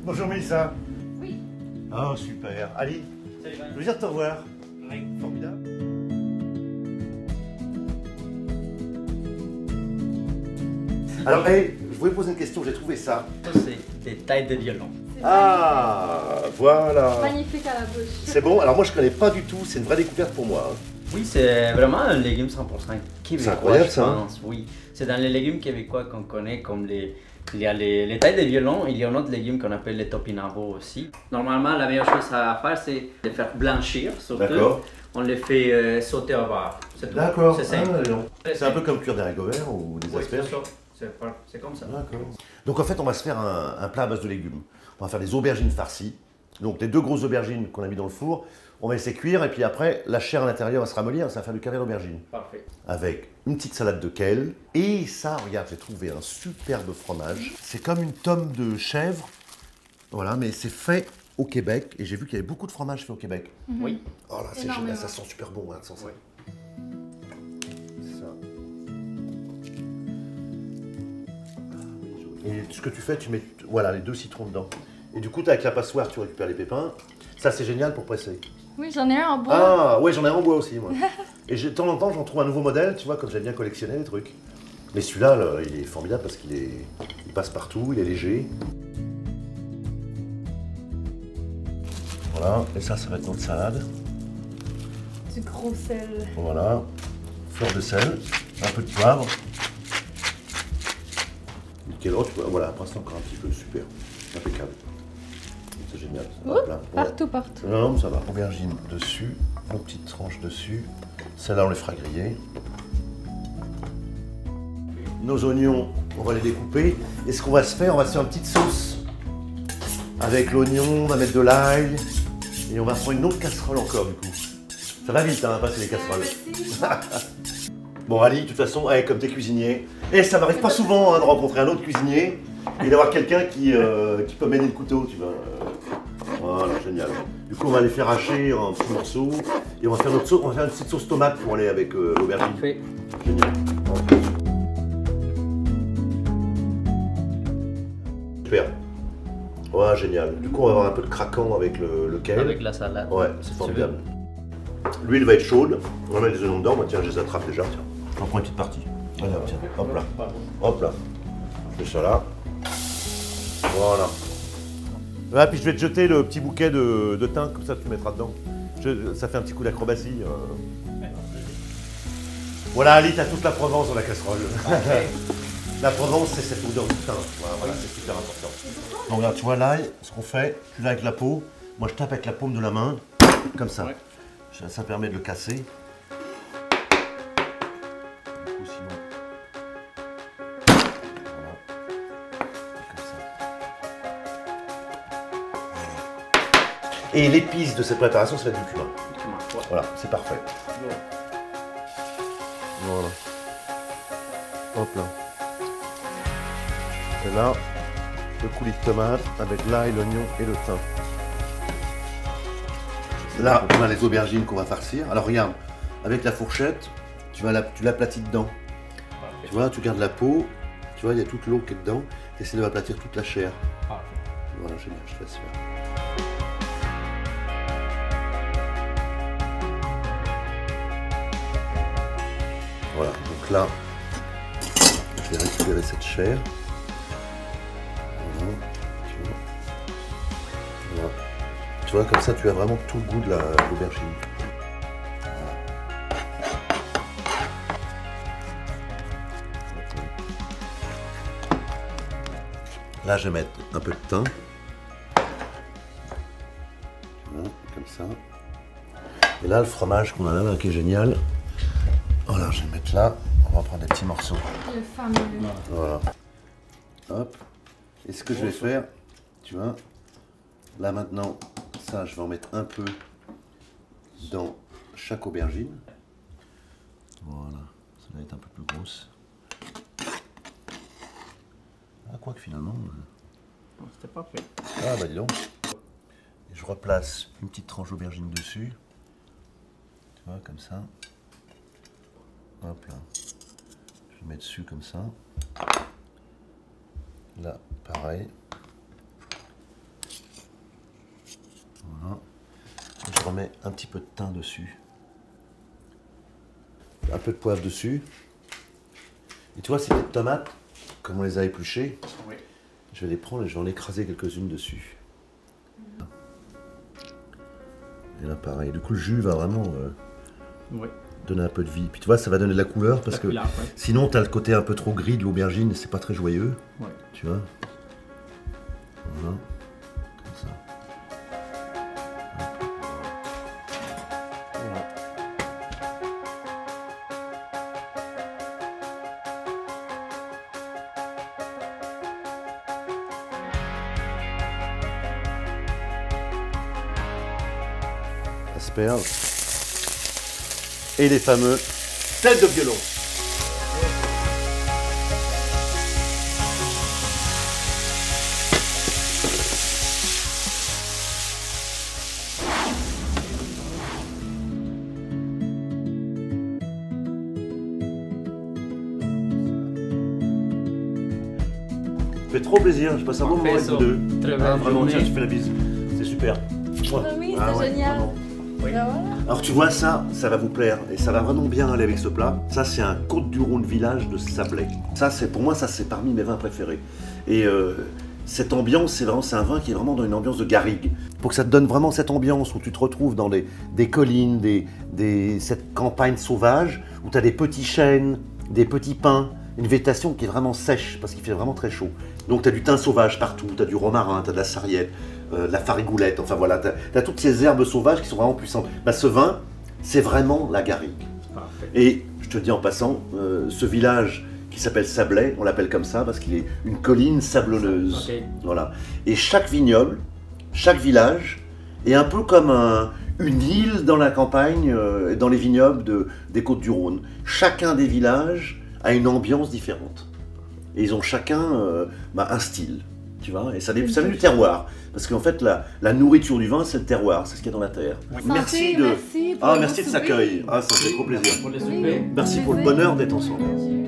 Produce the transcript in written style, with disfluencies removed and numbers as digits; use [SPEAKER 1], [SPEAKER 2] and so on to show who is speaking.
[SPEAKER 1] Bonjour Mélissa.
[SPEAKER 2] Oui.
[SPEAKER 1] Oh super. Ali, plaisir de te revoir.
[SPEAKER 2] Oui.
[SPEAKER 1] Formidable. Alors, hey, je voulais poser une question, j'ai trouvé ça.
[SPEAKER 3] Ça, c'est des têtes de violon.
[SPEAKER 1] Ah, voilà.
[SPEAKER 2] Magnifique à la bouche.
[SPEAKER 1] C'est bon, alors moi je connais pas du tout, c'est une vraie découverte pour moi.
[SPEAKER 3] Oui, c'est vraiment un légume 100% québécois.
[SPEAKER 1] C'est incroyable,
[SPEAKER 3] je
[SPEAKER 1] ça, hein?
[SPEAKER 3] pense. Oui, c'est dans les légumes québécois qu'on connaît comme les... Il y a les têtes de violon, il y a un autre légume qu'on appelle les topinambours aussi. Normalement, la meilleure chose à faire, c'est de les faire blanchir, surtout.
[SPEAKER 1] D'accord.
[SPEAKER 3] On les fait sauter au beurre. C'est tout.
[SPEAKER 1] D'accord.
[SPEAKER 3] C'est simple.
[SPEAKER 1] C'est un peu comme cuire des haricots verts ou des
[SPEAKER 3] Oui,
[SPEAKER 1] asperges.
[SPEAKER 3] c'est comme ça.
[SPEAKER 1] D'accord. Donc en fait, on va se faire un plat à base de légumes. On va faire des aubergines farcies. Donc les 2 grosses aubergines qu'on a mis dans le four, on va laisser cuire et puis après, la chair à l'intérieur va se ramollir, ça va faire du carré d'aubergine.
[SPEAKER 3] Parfait.
[SPEAKER 1] Avec une petite salade de kale. Et ça, regarde, j'ai trouvé un superbe fromage. C'est comme une tome de chèvre. Voilà, mais c'est fait au Québec. Et j'ai vu qu'il y avait beaucoup de fromages faits au Québec.
[SPEAKER 3] Oui.
[SPEAKER 1] Oh là, c'est génial, ça sent super bon, hein, sans ça.
[SPEAKER 3] Oui.
[SPEAKER 1] Ça. Ah oui, joli. Et ce que tu fais, tu mets voilà, les 2 citrons dedans. Et du coup, avec la passoire, tu récupères les pépins. Ça, c'est génial pour presser.
[SPEAKER 2] Oui, j'en ai un en bois.
[SPEAKER 1] Ah, ouais, j'en ai un en bois aussi, moi. Et de temps en temps, j'en trouve un nouveau modèle, tu vois, comme j'aime bien collectionner les trucs. Mais celui-là, là, il est formidable parce qu'il il passe partout, il est léger. Voilà, et ça va être notre salade.
[SPEAKER 2] Du gros sel.
[SPEAKER 1] Voilà, fleur de sel, un peu de poivre. Nickel, oh, voilà, après c'est encore un petit peu, super, impeccable. C'est génial.
[SPEAKER 2] Ouh,
[SPEAKER 1] Hop là.
[SPEAKER 2] partout, partout.
[SPEAKER 1] Non, non, ça va. Aubergine dessus, nos petites tranches dessus. Celles-là, on les fera griller. Nos oignons, on va les découper. Et ce qu'on va se faire, on va se faire une petite sauce. Avec l'oignon, on va mettre de l'ail. Et on va prendre une autre casserole encore, du coup. Ça va vite, hein, passer les casseroles. Bon, Ali, de toute façon, hey, comme t'es cuisinier, et ça m'arrive pas souvent hein, de rencontrer un autre cuisinier et d'avoir quelqu'un qui peut mener le couteau, tu vois. Voilà, génial. Du coup, on va les faire hacher en petits morceaux et on va faire notre sauce, on va faire une petite sauce tomate pour aller avec l'aubergine.
[SPEAKER 3] Parfait.
[SPEAKER 1] Génial. Super. Ouais, génial. Du coup, on va avoir un peu de craquant avec le kale.
[SPEAKER 3] Avec la salade.
[SPEAKER 1] Ouais, c'est formidable. L'huile va être chaude. On va mettre les oignons dedans. Moi, tiens, je les attrape déjà. Tiens. J'en prends une petite partie. Allez, hop, tiens. Hop là. Hop là. Je fais ça là. Voilà. Ah, puis je vais te jeter le petit bouquet de thym, comme ça tu le mettras dedans. Ça fait un petit coup d'acrobatie. Voilà, Ali, t'as toute la Provence dans la casserole.
[SPEAKER 3] Okay.
[SPEAKER 1] La Provence, c'est cette odeur du thym. Voilà, c'est super important. Donc regarde, tu vois l'ail, ce qu'on fait, tu l'as avec la peau. Moi, je tape avec la paume de la main, comme ça.
[SPEAKER 3] Ouais.
[SPEAKER 1] Ça permet de le casser. Du coup, sinon... Voilà. Comme ça. Voilà. Et l'épice de cette préparation, ça va être du cumin. Voilà, c'est parfait. Voilà. Hop là. Et là, le coulis de tomate avec l'ail, l'oignon et le thym. Là, on a les aubergines qu'on va farcir. Alors regarde, avec la fourchette, tu l'aplatis dedans.
[SPEAKER 3] Parfait.
[SPEAKER 1] Tu vois, tu gardes la peau, tu vois, il y a toute l'eau qui est dedans. Tu essaies d'aplatir toute la chair.
[SPEAKER 3] Parfait.
[SPEAKER 1] Voilà, génial, je fais ça. Voilà, donc là, je vais récupérer cette chair. Voilà, tu vois. Voilà. Tu vois, comme ça, tu as vraiment tout le goût de l'aubergine. Voilà. Là, je vais mettre un peu de thym. Voilà, comme ça. Et là, le fromage qu'on a là, qui est génial. Voilà, je vais le mettre là. On va prendre des petits morceaux.
[SPEAKER 2] Le fameux.
[SPEAKER 1] Voilà. Hop. Et ce que je vais faire, tu vois, là maintenant, ça, je vais en mettre un peu dans chaque aubergine. Voilà. Ça va être un peu plus grosse. Ah, quoi que finalement...
[SPEAKER 3] C'était parfait.
[SPEAKER 1] Ah, bah dis donc. Et je replace une petite tranche d'aubergine dessus. Tu vois, comme ça. Hop là. Je mets dessus comme ça. Là, pareil. Je remets un petit peu de thym dessus. Un peu de poivre dessus. Et tu vois, ces petites tomates, comme on les a épluchées,
[SPEAKER 3] Oui.
[SPEAKER 1] je vais les prendre et je vais en écraser quelques-unes dessus. Et là, pareil. Du coup, le jus va vraiment
[SPEAKER 3] Oui.
[SPEAKER 1] donner un peu de vie. Puis tu vois, ça va donner de la couleur parce que
[SPEAKER 3] Là, ouais.
[SPEAKER 1] sinon, tu as le côté un peu trop gris de l'aubergine et c'est pas très joyeux.
[SPEAKER 3] Ouais.
[SPEAKER 1] Tu vois. Voilà. Comme ça. Voilà. Asperges et les fameux têtes de violon. Ça fait trop plaisir, je passe un bon moment avec vous deux.
[SPEAKER 3] Très
[SPEAKER 1] Ah,
[SPEAKER 3] belle
[SPEAKER 1] vraiment,
[SPEAKER 3] journée.
[SPEAKER 1] tiens, je fais la bise. C'est super.
[SPEAKER 2] Ah oui,
[SPEAKER 1] Ah
[SPEAKER 2] c'est
[SPEAKER 1] ouais,
[SPEAKER 2] génial.
[SPEAKER 1] vraiment.
[SPEAKER 3] Oui.
[SPEAKER 2] Ben voilà.
[SPEAKER 1] Alors tu vois ça va vous plaire et ça va vraiment bien aller avec ce plat. Ça c'est un Côte-du-Rhône village de Sablé. Ça c'est pour moi c'est parmi mes vins préférés. Et cette ambiance c'est un vin qui est vraiment dans une ambiance de garrigue. Pour que ça te donne vraiment cette ambiance où tu te retrouves dans des collines, cette campagne sauvage où tu as des petits chênes, des petits pins, une végétation qui est vraiment sèche parce qu'il fait vraiment très chaud. Donc tu as du thym sauvage partout, tu as du romarin, tu as de la sarriette, de la farigoulette, enfin voilà, tu as toutes ces herbes sauvages qui sont vraiment puissantes. Bah, ce vin, c'est vraiment la garrigue.
[SPEAKER 3] Parfait.
[SPEAKER 1] Et je te dis en passant, ce village qui s'appelle Sablé, on l'appelle comme ça parce qu'il est une colline sablonneuse.
[SPEAKER 3] Ok.
[SPEAKER 1] Voilà. Et chaque vignoble, chaque village est un peu comme une île dans la campagne, dans les vignobles des Côtes-du-Rhône. Chacun des villages a une ambiance différente. Et ils ont chacun un style, tu vois, et ça vient du terroir. Parce qu'en fait, la nourriture du vin, c'est le terroir, c'est ce qu'il y a dans la terre.
[SPEAKER 3] Oui.
[SPEAKER 2] Santé, merci pour
[SPEAKER 1] Ah,
[SPEAKER 2] le
[SPEAKER 1] merci de
[SPEAKER 2] souper.
[SPEAKER 1] cet accueil. Ah, ça me fait trop plaisir.
[SPEAKER 3] Pour les
[SPEAKER 2] Oui.
[SPEAKER 3] soupers.
[SPEAKER 1] Merci pour le bonheur d'être ensemble.
[SPEAKER 2] Adieu.